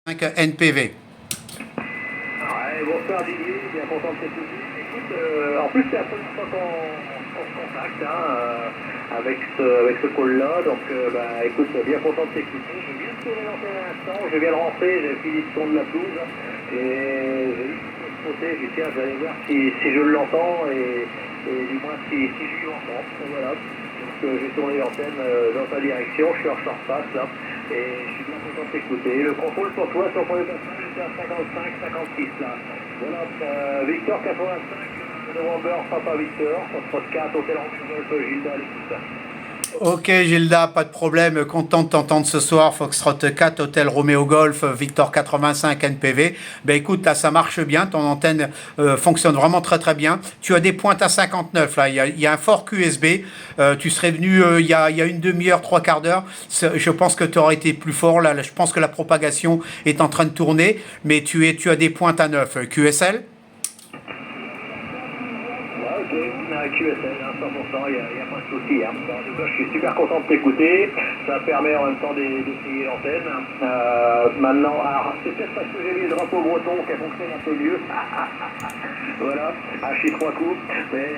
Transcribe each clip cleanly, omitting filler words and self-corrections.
NPV. Ouais, bonsoir Didier, bien content de t'être ici. Écoute, en plus c'est la première fois qu'on se contacte avec ce call-là, donc écoute, bien content de t'écouter. Je viens de tourner l'antenne à l'instant, je viens de rentrer, j'ai fini de tourner la pelouse, et j'ai vu ce côté, j'ai dit tiens, je vais aller voir si je l'entends, et du moins si je l'entends, voilà. Donc j'ai tourné l'antenne dans ta direction, je suis en surface là, et je suis bien content de t'écouter. Le contrôle pour toi, sur le premier passage, j'étais à 55-56 là. Voilà, Victor 85, November, Papa Victor, contre 4, Hôtel Golf, Gilda, à l'écoute. Ok Gilda, pas de problème, content de t'entendre ce soir, Foxtrot 4, Hôtel Romeo Golf, Victor 85 NPV. Ben écoute, là ça marche bien, ton antenne fonctionne vraiment très très bien. Tu as des pointes à 59 là, il y a un fort QSB, tu serais venu il y a une demi-heure, trois quarts d'heure, je pense que tu aurais été plus fort, là je pense que la propagation est en train de tourner, mais tu as des pointes à 9. QSL? QSL, 100%, il n'y a pas de souci. En tout cas, je suis super content de t'écouter. Ça permet en même temps d'essayer l'antenne. Maintenant, c'est peut-être parce que j'ai mis le drapeau breton qu'elle fonctionne un peu mieux. Voilà, haché 3 coups. Mais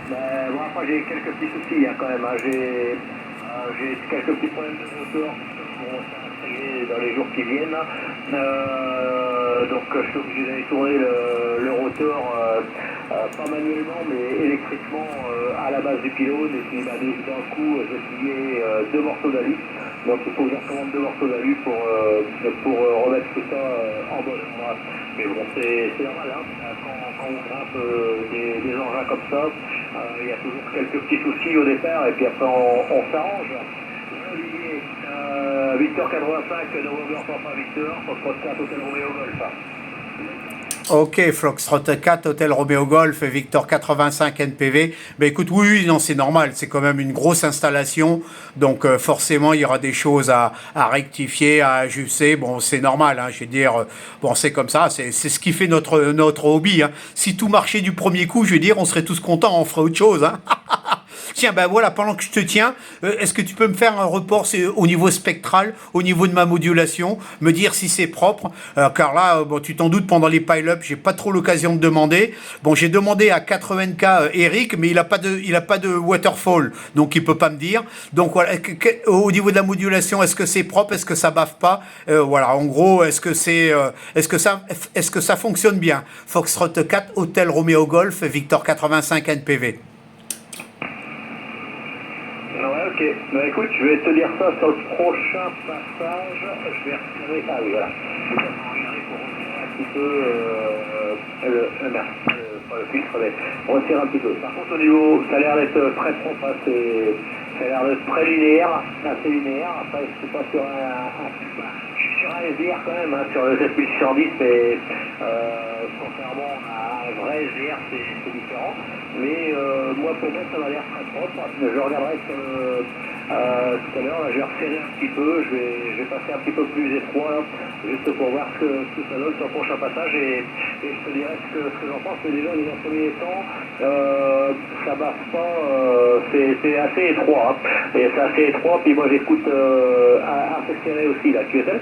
voilà, bon, après, j'ai quelques petits soucis quand même. J'ai quelques petits problèmes de moteur. Bon, ça va se régler dans les jours qui viennent. Donc, je suis obligé d'aller tourner le rotor. Pas manuellement mais électriquement à la base du pylône, et puis d'un coup j'ai plié 2 morceaux d'alu, donc il faut que je recommande 2 morceaux d'alu pour remettre tout ça en bon ordre. Mais bon, c'est normal, quand on grimpe des engins comme ça, il y a toujours quelques petits soucis au départ et puis après on s'arrange. Olivier, Victor 85, November Papa Victor, Foxtrot 4, Hôtel Romeo Golf. Ok, Foxtrot 4, Hôtel Romeo Golf, Victor 85 NPV. Ben écoute, oui, non, c'est normal, c'est quand même une grosse installation, donc forcément il y aura des choses à rectifier, à ajuster. Bon, c'est normal, hein, je veux dire, bon, c'est comme ça, c'est ce qui fait notre hobby. Hein. Si tout marchait du premier coup, je veux dire, on serait tous contents, on ferait autre chose. Hein. Tiens, ben voilà, pendant que je te tiens, est-ce que tu peux me faire un report au niveau spectral, au niveau de ma modulation, me dire si c'est propre, car là, bon, tu t'en doutes, pendant les pile-up, j'ai pas trop l'occasion de demander. Bon, j'ai demandé à 80K Eric, mais il a pas de waterfall, donc il peut pas me dire. Donc voilà, au niveau de la modulation, est-ce que c'est propre, est-ce que ça baffe pas, voilà, en gros, est-ce que ça fonctionne bien? Foxtrot 4, Hôtel Romeo Golf, Victor 85 NPV. Ouais, ok. Bah écoute, je vais te dire ça sur le prochain passage. Je vais retirer. Ah oui, voilà. Je vais regarder pour retirer un petit peu pas le filtre, mais retirer un petit peu. Par contre, au niveau, ça a l'air d'être très propre. Hein, ça a l'air d'être très linéaire, assez linéaire. Après, je suis pas sur je suis sur un SDR quand même, hein, sur le 7610, mais contrairement à un vrai SDR, c'est différent. Mais moi, pour moi, ça m'a l'air très propre. Je regarderai tout à l'heure, je vais resserrer un petit peu, je vais passer un petit peu plus étroit, là, juste pour voir ce que ça donne sur le prochain passage, et je te dirai ce que j'en pense. Mais déjà, dans un premier temps, ça baffe pas, c'est assez étroit, hein. Et c'est assez étroit, puis moi j'écoute assez serré aussi, là, QSL.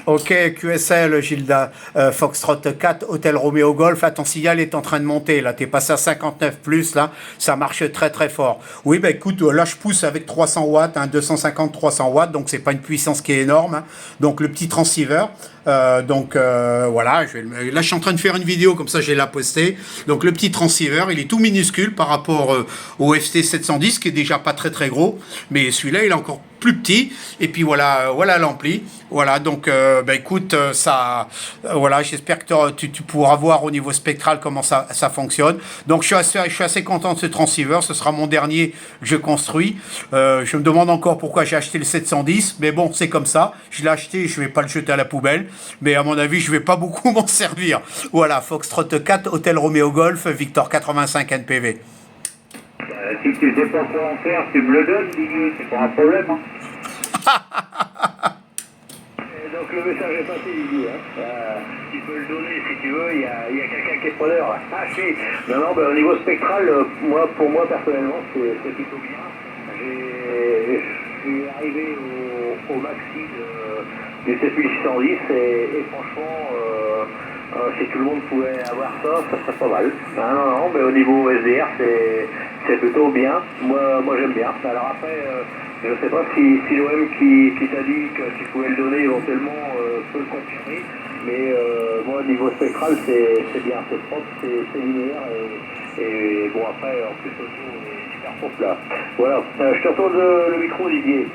Ok, QSL, Gilda, Foxtrot 4, Hôtel Romeo Golf, là, ton signal est en train de monter, là, t'es passé à 59 plus, là, ça marche très très fort. Oui, bah écoute, là je pousse avec 300 watts, hein, 250-300 watts, donc c'est pas une puissance qui est énorme, hein. Donc le petit transceiver, voilà, là je suis en train de faire une vidéo, comme ça je vais la poster. Donc le petit transceiver, il est tout minuscule par rapport au FT 710, qui est déjà pas très très gros, mais celui-là il est encore plus petit, et puis voilà l'ampli, voilà, donc bah écoute, voilà, j'espère que tu pourras voir au niveau spectral comment ça fonctionne. Donc je suis assez content de ce transceiver, ce sera mon dernier que je construis. Je me demande encore pourquoi j'ai acheté le 710, mais bon, c'est comme ça, je l'ai acheté, je vais pas le jeter à la poubelle, mais à mon avis je vais pas beaucoup m'en servir. Voilà, Foxtrot 4, Hôtel Romeo Golf, Victor 85 NPV. Si tu sais pas quoi en faire, tu me le donnes, c'est pas un problème. Hein. Donc le message est passé, Didier. Hein. Tu peux le donner si tu veux, il y a quelqu'un qui est preneur. Ah si. Non, au niveau spectral, pour moi personnellement, c'est plutôt bien. Je suis arrivé au maxi du 7610 et franchement, si tout le monde pouvait avoir ça, ça serait pas mal. Non, mais au niveau SDR, c'est plutôt bien. Moi j'aime bien. Alors après, je sais pas si l'OM qui t'a dit que tu pouvais le donner éventuellement peut le confirmer. Mais moi, au niveau spectral, c'est bien, c'est propre, c'est linéaire. Et bon, après, en plus, l'audio est super propre là. Voilà, je te retourne le micro, Didier.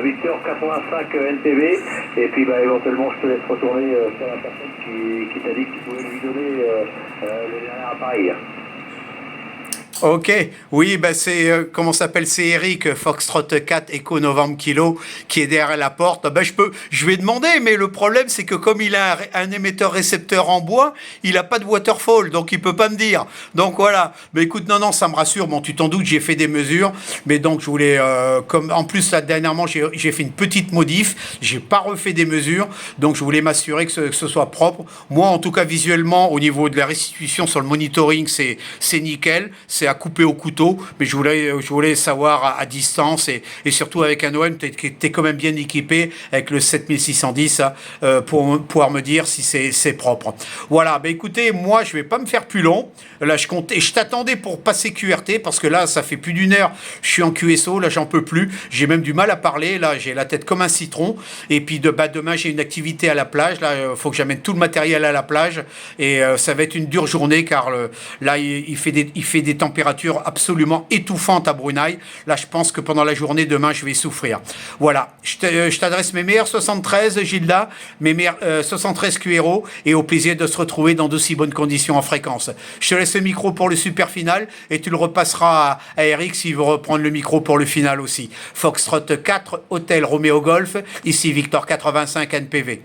Victor 85 NPV. Et puis, bah, éventuellement, je te laisse retourner sur la personne qui t'a dit que tu pouvais lui donner le dernier appareil. Ok, oui, ben c'est comment s'appelle, c'est Eric Foxtrot 4 Echo Novembre Kilo qui est derrière la porte. Ben je vais demander, mais le problème c'est que comme il a un émetteur récepteur en bois, il a pas de waterfall, donc il peut pas me dire. Donc voilà. Ben écoute, non, ça me rassure. Bon, tu t'en doutes, j'ai fait des mesures, mais donc je voulais, comme en plus là dernièrement j'ai fait une petite modif, j'ai pas refait des mesures, donc je voulais m'assurer que ce soit propre. Moi, en tout cas visuellement, au niveau de la restitution sur le monitoring, c'est nickel, c'est à couper au couteau, mais je voulais savoir à distance et surtout avec un OM, t'es quand même bien équipé avec le 7610 pour pouvoir me dire si c'est propre. Voilà, ben écoutez, moi je vais pas me faire plus long. Là je t'attendais pour passer QRT parce que là ça fait plus d'une heure, je suis en QSO, là j'en peux plus, j'ai même du mal à parler, là j'ai la tête comme un citron et puis demain j'ai une activité à la plage, là faut que j'amène tout le matériel à la plage et ça va être une dure journée car là il fait des températures absolument étouffantes à Brunei. Là, je pense que pendant la journée, demain, je vais souffrir. Voilà. Je t'adresse mes meilleurs 73, Gilda, mes meilleurs 73 QRO, et au plaisir de se retrouver dans d'aussi bonnes conditions en fréquence. Je te laisse le micro pour le super final, et tu le repasseras à Eric s'il veut reprendre le micro pour le final aussi. Foxtrot 4, Hôtel Roméo Golf, ici Victor 85 NPV.